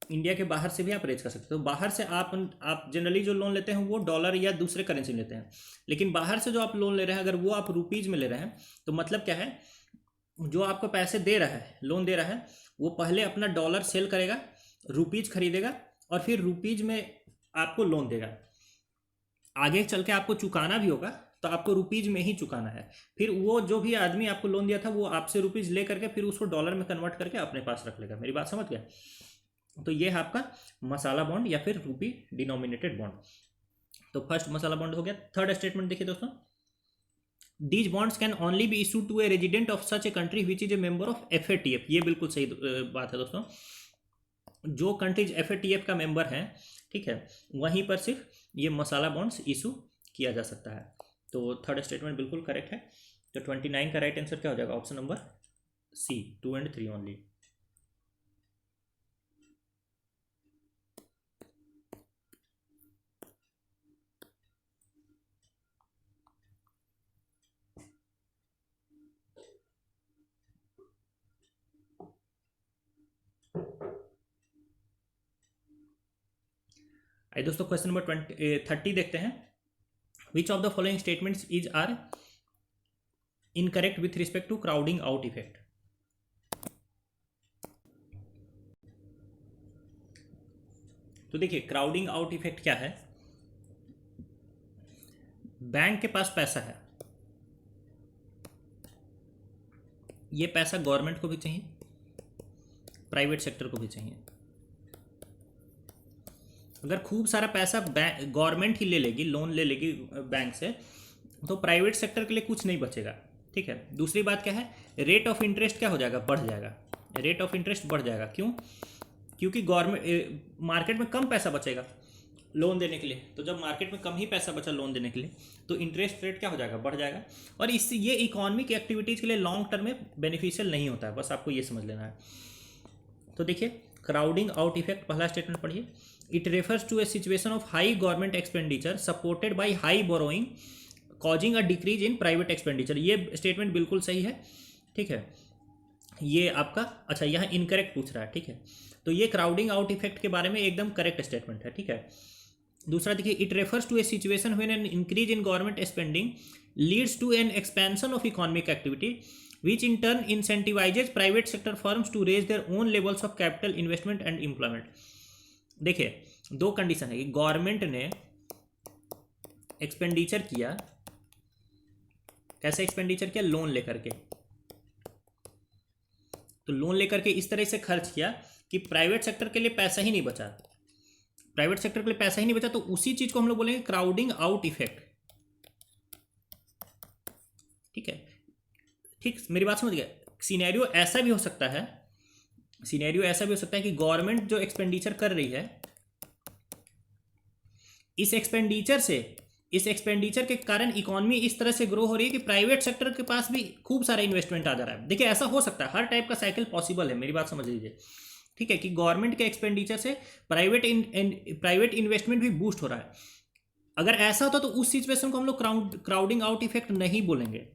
इंडिया के बाहर से भी आप रेज कर सकते हो। तो बाहर से आप जनरली जो लोन लेते हैं वो डॉलर या दूसरे करेंसी में लेते हैं, लेकिन बाहर से जो आप लोन ले रहे हैं अगर वो आप रुपीज़ में ले रहे हैं तो मतलब क्या है, जो आपको पैसे दे रहा है, लोन दे रहा है, वो पहले अपना डॉलर सेल करेगा, रुपीज़ खरीदेगा और फिर रुपीज़ में आपको लोन देगा। आगे चल के आपको चुकाना भी होगा तो आपको रुपीज़ में ही चुकाना है। फिर वो जो भी आदमी आपको लोन दिया था वो आपसे रुपीज़ ले करके फिर उसको डॉलर में कन्वर्ट करके अपने पास रख लेगा। मेरी बात समझ गया। तो ये है आपका मसाला बॉन्ड या फिर रूपी डिनोमिनेटेड बॉन्ड। तो फर्स्ट मसाला बॉन्ड हो गया। थर्ड स्टेटमेंट देखिए दोस्तों, these bonds can only be issued to a resident of such a country which is a member of FATF। ये बिल्कुल सही बात है दोस्तों। जो कंट्रीज FATF का मेंबर हैं, ठीक है, वहीं पर सिर्फ ये मसाला बॉन्ड्स इशू किया जा सकता है। तो थर्ड स्टेटमेंट बिल्कुल करेक्ट है। तो 29 का राइट आंसर क्या हो जाएगा, ऑप्शन नंबर C, 2 और 3 ओनली। आइए दोस्तों क्वेश्चन नंबर 30 देखते हैं। Which of the following statements is are incorrect with respect to crowding out effect. तो देखिए क्राउडिंग आउट इफेक्ट क्या है। बैंक के पास पैसा है, ये पैसा गवर्नमेंट को भी चाहिए, प्राइवेट सेक्टर को भी चाहिए। अगर खूब सारा पैसा गवर्नमेंट ही ले लेगी, लोन ले लेगी बैंक से, तो प्राइवेट सेक्टर के लिए कुछ नहीं बचेगा। ठीक है। दूसरी बात क्या है, रेट ऑफ इंटरेस्ट क्या हो जाएगा, बढ़ जाएगा। रेट ऑफ इंटरेस्ट बढ़ जाएगा, क्यों? क्योंकि गवर्नमेंट मार्केट में कम पैसा बचेगा लोन देने के लिए। तो जब मार्केट में कम ही पैसा बचा लोन देने के लिए, तो इंटरेस्ट रेट क्या हो जाएगा, बढ़ जाएगा। और इससे ये इकोनॉमिक एक्टिविटीज़ के लिए लॉन्ग टर्म में बेनिफिशियल नहीं होता है, बस आपको ये समझ लेना है। तो देखिए क्राउडिंग आउट इफेक्ट, पहला स्टेटमेंट पढ़िए। It refers to a situation of high government expenditure supported by high borrowing causing a decrease in private expenditure. ये स्टेटमेंट बिल्कुल सही है। ठीक है, ये आपका अच्छा यहाँ इनकरेक्ट पूछ रहा है। ठीक है, तो ये क्राउडिंग आउट इफेक्ट के बारे में एकदम करेक्ट स्टेटमेंट है। ठीक है। दूसरा देखिए, it refers to a situation when an increase in government spending leads to an expansion of economic activity which in turn incentivizes private sector firms to raise their own levels of capital investment and employment। देखिए दो condition है कि government ने expenditure किया, कैसे expenditure किया, loan लेकर के। तो लोन लेकर के इस तरह से खर्च किया कि प्राइवेट सेक्टर के लिए पैसा ही नहीं बचा, प्राइवेट सेक्टर के लिए पैसा ही नहीं बचा। तो उसी चीज को हम लोग बोलेंगे क्राउडिंग आउट इफेक्ट। ठीक है, ठीक, मेरी बात समझ गया। सिनेरियो ऐसा भी हो सकता है, सिनेरियो ऐसा भी हो सकता है कि गवर्नमेंट जो एक्सपेंडिचर कर रही है, इस एक्सपेंडिचर के कारण इकोनॉमी इस तरह से ग्रो हो रही है कि प्राइवेट सेक्टर के पास भी खूब सारा इन्वेस्टमेंट आ जा रहा है। देखिए ऐसा हो सकता है, हर टाइप का साइकिल पॉसिबल है, मेरी बात समझ लीजिए। ठीक है, कि गवर्नमेंट के एक्सपेंडिचर से प्राइवेट इन्वेस्टमेंट भी बूस्ट हो रहा है। अगर ऐसा होता तो उस सिचुएशन को हम लोग क्राउडिंग आउट इफेक्ट नहीं बोलेंगे।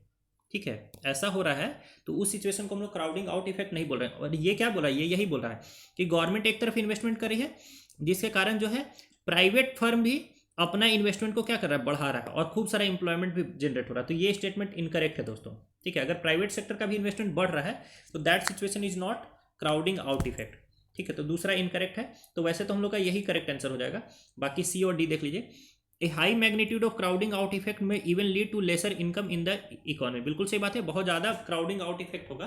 ठीक है, ऐसा हो रहा है तो उस सिचुएशन को हम लोग क्राउडिंग आउट इफेक्ट नहीं बोल रहे हैं। और ये क्या बोला, ये यही बोल रहा है कि गवर्नमेंट एक तरफ इन्वेस्टमेंट कर रही है, जिसके कारण जो है प्राइवेट फर्म भी अपना इन्वेस्टमेंट को क्या कर रहा है, बढ़ा रहा है, और खूब सारा इंप्लॉयमेंट भी जनरेट हो रहा है। तो ये स्टेटमेंट इनकरेक्ट है दोस्तों। ठीक है, अगर प्राइवेट सेक्टर का भी इन्वेस्टमेंट बढ़ रहा है तो that situation is not crowding out effect. ठीक है, तो दूसरा इनकरेक्ट है। तो वैसे तो हम लोग का यही करेक्ट आंसर हो जाएगा। बाकी सी और डी देख लीजिए। A high magnitude of crowding out effect में even lead to lesser income in the economy. बिल्कुल सही बात है, बहुत ज़्यादा क्राउडिंग आउट इफेक्ट होगा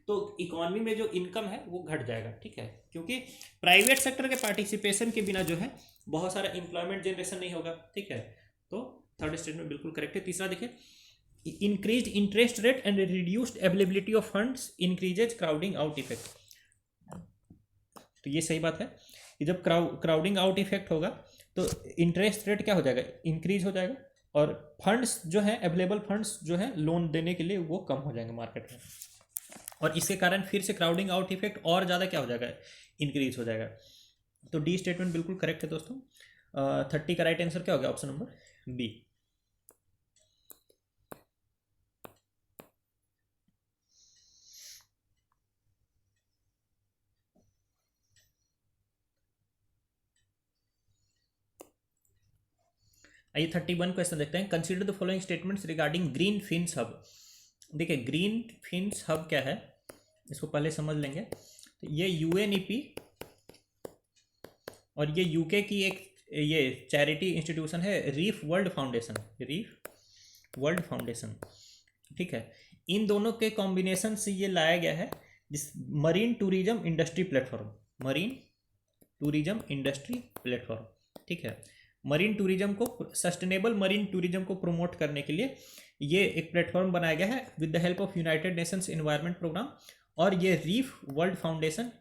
तो इकोनॉमी में जो इनकम है वो घट जाएगा। ठीक है, क्योंकि प्राइवेट सेक्टर के पार्टिसिपेशन के बिना जो है बहुत सारा इंप्लॉयमेंट जनरेशन नहीं होगा। ठीक है, तो थर्ड स्टेटमेंट बिल्कुल करेक्ट है। तीसरा देखिए, increased interest rate and reduced availability of funds increases crowding out effect. तो ये सही बात है कि जब क्राउडिंग आउट इफेक्ट होगा तो इंटरेस्ट रेट क्या हो जाएगा, इंक्रीज हो जाएगा, और फंड्स जो है अवेलेबल फंड्स जो है लोन देने के लिए वो कम हो जाएंगे मार्केट में, और इसके कारण फिर से क्राउडिंग आउट इफेक्ट और ज़्यादा क्या हो जाएगा, इंक्रीज हो जाएगा। तो डी स्टेटमेंट बिल्कुल करेक्ट है दोस्तों। 30 का राइट आंसर क्या हो गया, ऑप्शन नंबर बी। आइए 31 क्वेश्चन देखते हैं। Consider the following statements regarding green fins hub. देखिए ग्रीन फिन्स हब क्या है, इसको पहले समझ लेंगे। तो ये यूएनईपी और ये यूके की एक ये चैरिटी इंस्टीट्यूशन है, reef World foundation, reef World foundation. ठीक है, इन दोनों के कॉम्बिनेशन से ये लाया गया है जिस marine tourism industry platform, marine tourism industry platform. ठीक है, मरीन टूरिज्म को, सस्टेनेबल मरीन टूरिज्म को प्रमोट करने के लिए ये एक प्लेटफॉर्म बनाया गया है with the help of United Nations Environment Programme, और ये Reef World Foundation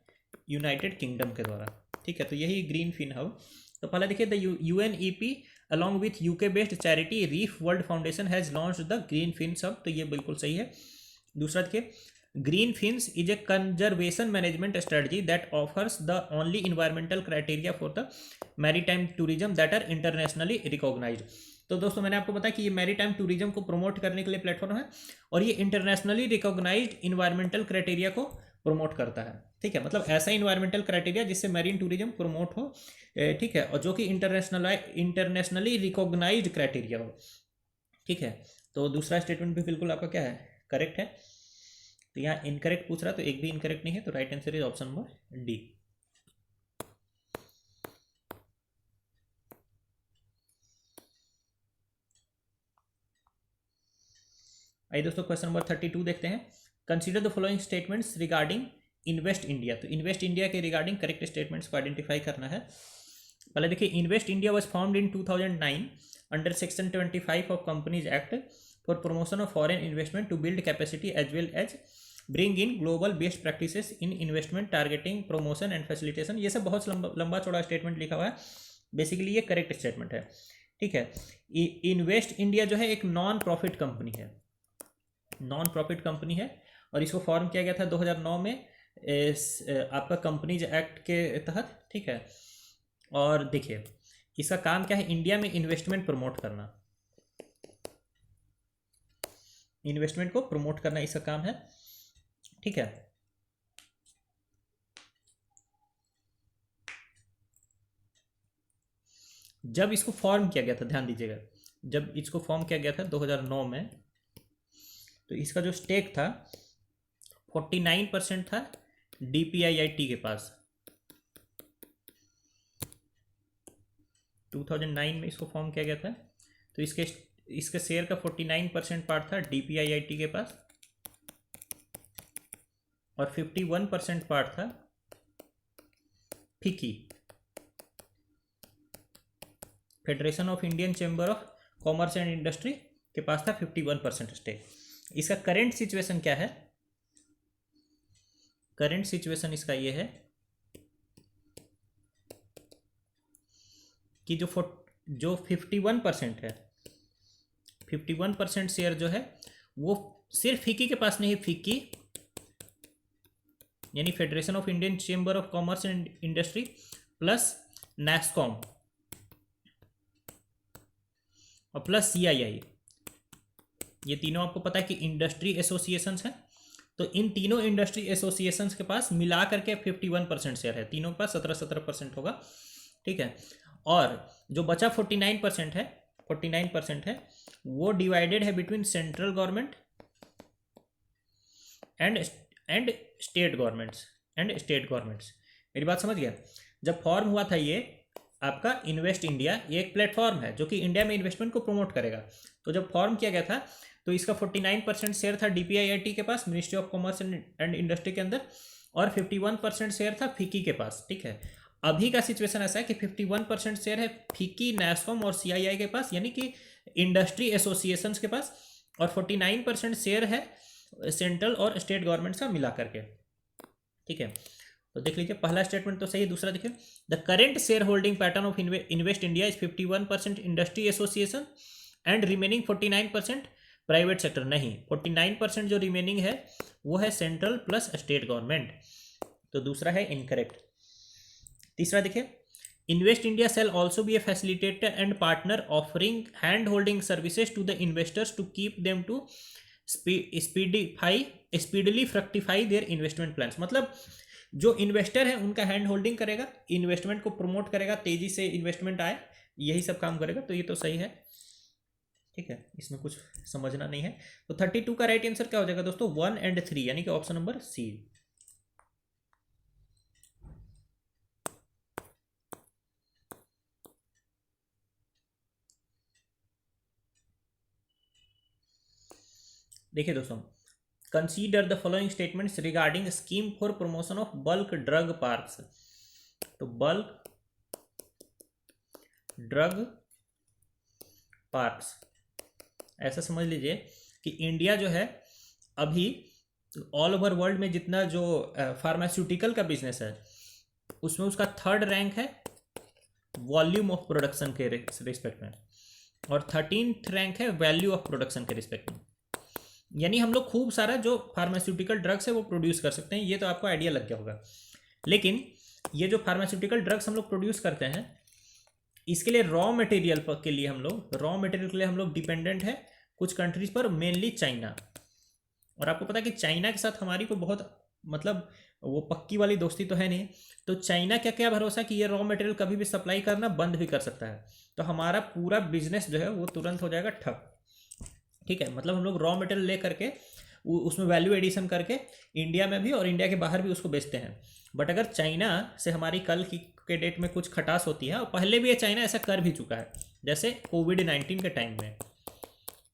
United Kingdom के द्वारा। ठीक है, तो यही ग्रीन फिन हब। तो पहले देखिए, the UNEP along with UK based charity Reef World Foundation has launched the Green Fin hub. तो ये बिल्कुल सही है। दूसरा देखिए, Green Fins is a conservation management strategy that offers the only environmental criteria for the maritime tourism that are internationally recognized। तो दोस्तों मैंने आपको बताया कि ये मैरीटाइम टूरिज्म को प्रमोट करने के लिए प्लेटफॉर्म है, और ये इंटरनेशनली रिकॉग्नाइज्ड इन्वायरमेंटल क्राइटेरिया को प्रमोट करता है। ठीक है, मतलब ऐसा इन्वायरमेंटल क्राइटेरिया जिससे मैरीन टूरिज्म प्रमोट हो। ठीक है, और जो कि इंटरनेशनली रिकॉग्नाइज्ड क्राइटेरिया हो। ठीक है, तो दूसरा स्टेटमेंट भी बिल्कुल आपका क्या है, करेक्ट है। तो यहाँ इनकरेक्ट पूछ रहा है, तो एक भी इनकरेक्ट नहीं है, तो right answer is option number D. आइए दोस्तों क्वेश्चन नंबर 32 देखते हैं। Consider the following statements regarding Invest India. तो इन्वेस्ट इंडिया के रिगार्डिंग करेक्ट स्टेटमेंट्स को आइडेंटिफाई करना है। पहले देखिए, Invest India was formed in 2009 under section 25 of Companies Act for promotion of foreign investment to build capacity as well as bring in global best practices in investment targeting promotion and facilitation. ये सब बहुत लंबा चौड़ा statement लिखा हुआ है, basically ये correct statement है। ठीक है, इन्वेस्ट इंडिया जो है एक नॉन प्रॉफिट कंपनी है, नॉन प्रॉफिट कंपनी है, और इसको फॉर्म किया गया था 2009 में आपका कंपनीज एक्ट के तहत। ठीक है, और देखिए इसका काम क्या है, इंडिया में इन्वेस्टमेंट प्रमोट करना, इन्वेस्टमेंट को प्रमोट करना इसका काम है। ठीक है, जब इसको फॉर्म किया गया था, ध्यान दीजिएगा, जब इसको फॉर्म किया गया था 2009 में, तो इसका जो स्टेक था 49% था DPIIT के पास। 2009 में इसको फॉर्म किया गया था, तो इसके शेयर का 49% पार्ट था DPIIT के पास, और 51% पार्ट था फिकी, federation of Indian chamber of commerce and industry के पास था 51% स्टेक। इसका करंट सिचुएशन क्या है, करंट सिचुएशन इसका ये है कि जो 51% है, 51% शेयर जो है वो सिर्फ फिकी के पास नहीं, फिकी यानी federation of Indian chamber of commerce and industry plus NASSCOM और प्लस CII, ये तीनों आपको पता है कि इंडस्ट्री एसोसिएशंस हैं। तो इन तीनों इंडस्ट्री एसोसिएशंस के पास मिला करके 51% शेयर है, तीनों के पास 17% होगा। ठीक है, और जो बचा 49% है वो डिवाइडेड है between central government and state governments. मेरी बात समझ गया? जब फॉर्म हुआ था ये आपका इन्वेस्ट इंडिया, ये एक प्लेटफॉर्म है जो कि इंडिया में इन्वेस्टमेंट को प्रमोट करेगा। तो जब फॉर्म किया गया था तो इसका 49% शेयर था DPIIT के पास, ministry of commerce and industry के अंदर, और 51% शेयर था फिकी के पास। ठीक है, अभी का सिचुएशन ऐसा है कि 51% शेयर है फिकी, नैस्कॉम और CII के पास, यानी कि इंडस्ट्री एसोसिएशंस के पास, और 49% शेयर है सेंट्रल और स्टेट गवर्नमेंट्स का मिला करके। ठीक है, तो देख लीजिए, पहला स्टेटमेंट तो सही है, दूसरा देखिए, the current share holding pattern of invest India is 51% industry association and remaining 49% private sector. नहीं, 49% जो रिमेनिंग है वो है सेंट्रल प्लस स्टेट गवर्नमेंट, तो दूसरा है इनकरेक्ट। तीसरा देखिए, Invest India shall also be a facilitator and partner offering hand holding services to the investors to keep them to speedily fructify their investment plans. मतलब जो इन्वेस्टर है उनका hand holding करेगा, इन्वेस्टमेंट को प्रमोट करेगा, तेजी से इन्वेस्टमेंट आए, यही सब काम करेगा। तो ये तो सही है। ठीक है, इसमें कुछ समझना नहीं है। तो 32 का राइट आंसर क्या हो जाएगा दोस्तों? 1 और 3, यानी कि ऑप्शन नंबर सी। देखिए दोस्तों, consider the following statements regarding scheme for promotion of bulk drug parks. तो बल्क ड्रग पार्क्स ऐसा समझ लीजिए कि इंडिया जो है अभी ऑल ओवर वर्ल्ड में जितना जो फार्मास्यूटिकल का बिजनेस है उसमें उसका 3rd रैंक है वॉल्यूम ऑफ प्रोडक्शन के रिस्पेक्ट में, और 13th रैंक है वैल्यू ऑफ प्रोडक्शन के रिस्पेक्ट में। यानी हम लोग खूब सारा जो फार्मास्यूटिकल ड्रग्स है वो प्रोड्यूस कर सकते हैं, ये तो आपको आइडिया लग गया होगा। लेकिन ये जो फार्मास्यूटिकल ड्रग्स हम लोग प्रोड्यूस करते हैं, इसके लिए रॉ मटेरियल के लिए हम लोग डिपेंडेंट है कुछ कंट्रीज पर, मेनली चाइना। और आपको पता है कि चाइना के साथ हमारी कोई बहुत मतलब वो पक्की वाली दोस्ती तो है नहीं, तो चाइना क्या क्या भरोसा कि ये रॉ मटेरियल कभी भी सप्लाई करना बंद भी कर सकता है, तो हमारा पूरा बिजनेस जो है वो तुरंत हो जाएगा ठप। ठीक है, मतलब हम लोग रॉ मटेरियल ले करके उसमें वैल्यू एडिशन करके इंडिया में भी और इंडिया के बाहर भी उसको बेचते हैं। बट अगर चाइना से हमारी कल की के डेट में कुछ खटास होती है, और पहले भी ये चाइना ऐसा कर भी चुका है, जैसे कोविड-19 के टाइम में,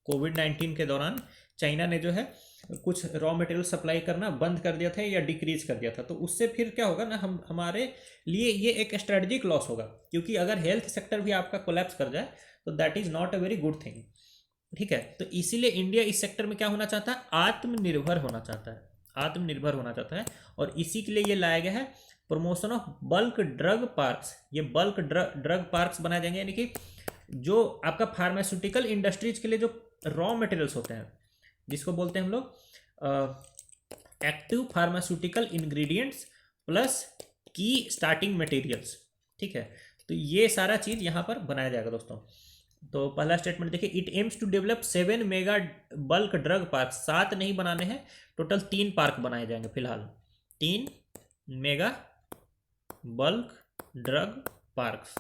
कोविड-19 के दौरान चाइना ने जो है कुछ रॉ मटेरियल सप्लाई करना बंद कर दिया था या डिक्रीज कर दिया था। तो उससे फिर क्या होगा ना, हमारे लिए ये एक स्ट्रेटजिक लॉस होगा, क्योंकि अगर हेल्थ सेक्टर भी आपका कोलैप्स कर जाए तो that is not a very good thing. ठीक है, तो इसीलिए इंडिया इस सेक्टर में क्या होना चाहता है, आत्मनिर्भर होना चाहता है, आत्मनिर्भर होना चाहता है। और इसी के लिए ये लाया गया है promotion of bulk drug parks. ये बल्क ड्रग पार्क्स बनाए जाएंगे, यानी कि जो आपका फार्मास्यूटिकल इंडस्ट्रीज के लिए जो रॉ मटेरियल्स होते हैं, जिसको बोलते हैं हम लोग एक्टिव फार्मास्यूटिकल इंग्रेडिएंट्स प्लस की स्टार्टिंग मटेरियल्स। ठीक है, तो ये सारा चीज़ यहाँ पर बनाया जाएगा दोस्तों। तो पहला स्टेटमेंट देखिए, it aims to develop 7 mega bulk drug park. 7 नहीं बनाने हैं, टोटल 3 पार्क बनाए जाएंगे फिलहाल, 3 मेगा बल्क ड्रग पार्क्स।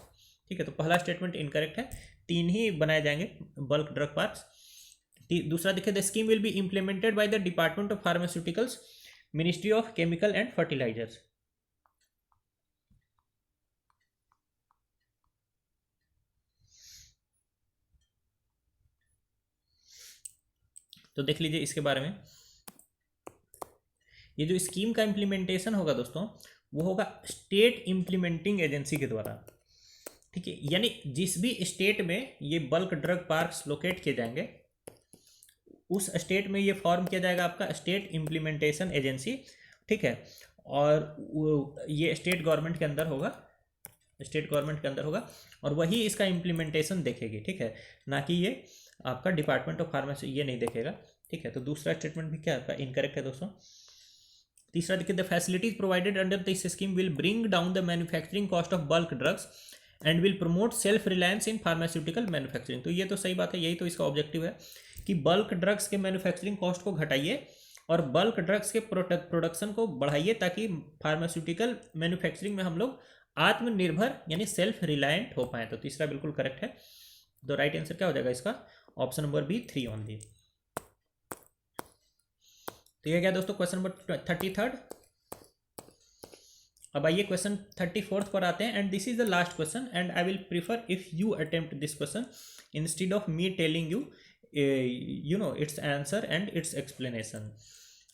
ठीक है, तो पहला स्टेटमेंट इनकरेक्ट है, 3 ही बनाए जाएंगे बल्क ड्रग पार्क्स। दूसरा देखिए, the scheme will be implemented by the Department of Pharmaceuticals, Ministry of Chemical and Fertilizers. तो देख लीजिए इसके बारे में, ये जो स्कीम का इम्प्लीमेंटेशन होगा दोस्तों, वो होगा स्टेट इम्प्लीमेंटिंग एजेंसी के द्वारा। ठीक है, यानी जिस भी स्टेट में ये बल्क ड्रग पार्क्स लोकेट किए जाएंगे, उस स्टेट में ये फॉर्म किया जाएगा आपका स्टेट इम्प्लीमेंटेशन एजेंसी। ठीक है, और ये स्टेट गवर्नमेंट के अंदर होगा, स्टेट गवर्नमेंट के अंदर होगा, और वही इसका इम्प्लीमेंटेशन देखेगी। ठीक है, ना कि ये आपका डिपार्टमेंट ऑफ फार्मेसी ये नहीं देखेगा। ठीक है, तो दूसरा स्टेटमेंट भी क्या आपका इनकरेक्ट है दोस्तों। तीसरा देखिए, the facilities provided under this scheme will bring down the manufacturing cost of bulk drugs and will promote self reliance in pharmaceutical manufacturing. तो ये तो सही बात है, यही तो इसका ऑब्जेक्टिव है कि बल्क ड्रग्स के मैन्युफैक्चरिंग कॉस्ट को घटाइए और बल्क ड्रग्स के प्रोडक्शन को बढ़ाइए, ताकि फार्मास्यूटिकल मैन्युफैक्चरिंग में हम लोग आत्मनिर्भर यानी सेल्फ रिलायंट हो पाए। तो तीसरा बिल्कुल करेक्ट है। तो राइट आंसर क्या हो जाएगा इसका, ऑप्शन नंबर बी 3 ओनली। तो ये क्या दोस्तों, क्वेश्चन नंबर 33। अब आइए क्वेश्चन 34 पर आते हैं, and this is the last question, and I will prefer if you attempt this question instead of me telling you know its answer and its explanation.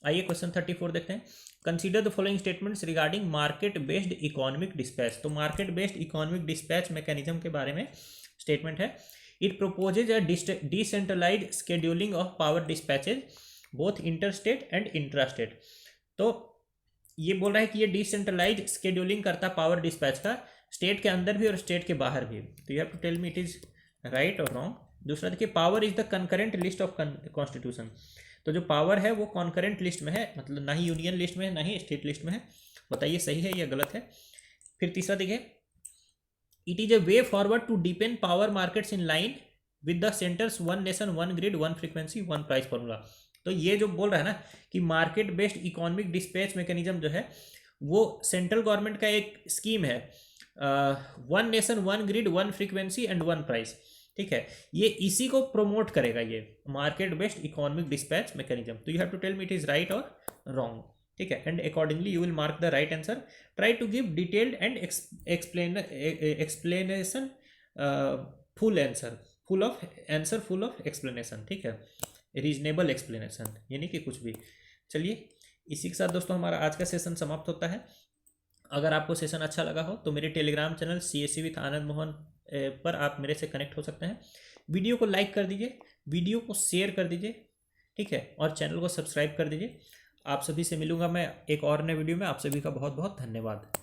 आइए क्वेश्चन 34 देखते हैं। Consider the following statements regarding market based economic dispatch. तो market based economic dispatch mechanism के बारे में statement है। It proposes a decentralised scheduling of power dispatches both interstate and intrastate. तो ये बोल रहा है कि ये डिसेंट्रलाइज्ड शेड्यूलिंग करता पावर डिस्पैच का, स्टेट के अंदर भी और स्टेट के बाहर भी। तो you have to tell me it is right और रॉन्ग। दूसरा देखिए, power is the concurrent list of constitution. तो जो पावर है वो कॉन्करेंट लिस्ट में है, मतलब ना ही यूनियन लिस्ट में है ना ही स्टेट लिस्ट में है। बताइए सही है या गलत है। फिर तीसरा देखिए, it is a way forward to depend power markets in line with the centre's one nation one grid one frequency one price formula. तो ये जो बोल रहा है ना कि market based economic dispatch mechanism जो है वो सेंट्रल गवर्नमेंट का एक स्कीम है, one nation one grid one frequency and one price. ठीक है, ये इसी को प्रोमोट करेगा, ये market based economic dispatch mechanism. तो you have to tell me it is right और रॉन्ग। ठीक है, and accordingly you will mark the right answer. Try to give detailed and explanation, full answer full of explanation. ठीक है, reasonable explanation, यानी कि कुछ भी। चलिए, इसी के साथ दोस्तों हमारा आज का सेशन समाप्त होता है। अगर आपको सेशन अच्छा लगा हो तो मेरे Telegram channel CSE with Anand Mohan पर आप मेरे से कनेक्ट हो सकते हैं। वीडियो को लाइक कर दीजिए, वीडियो को शेयर कर दीजिए, ठीक है, और चैनल को सब्सक्राइब कर दीजिए। आप सभी से मिलूंगा मैं एक और नए वीडियो में। आप सभी का बहुत बहुत धन्यवाद।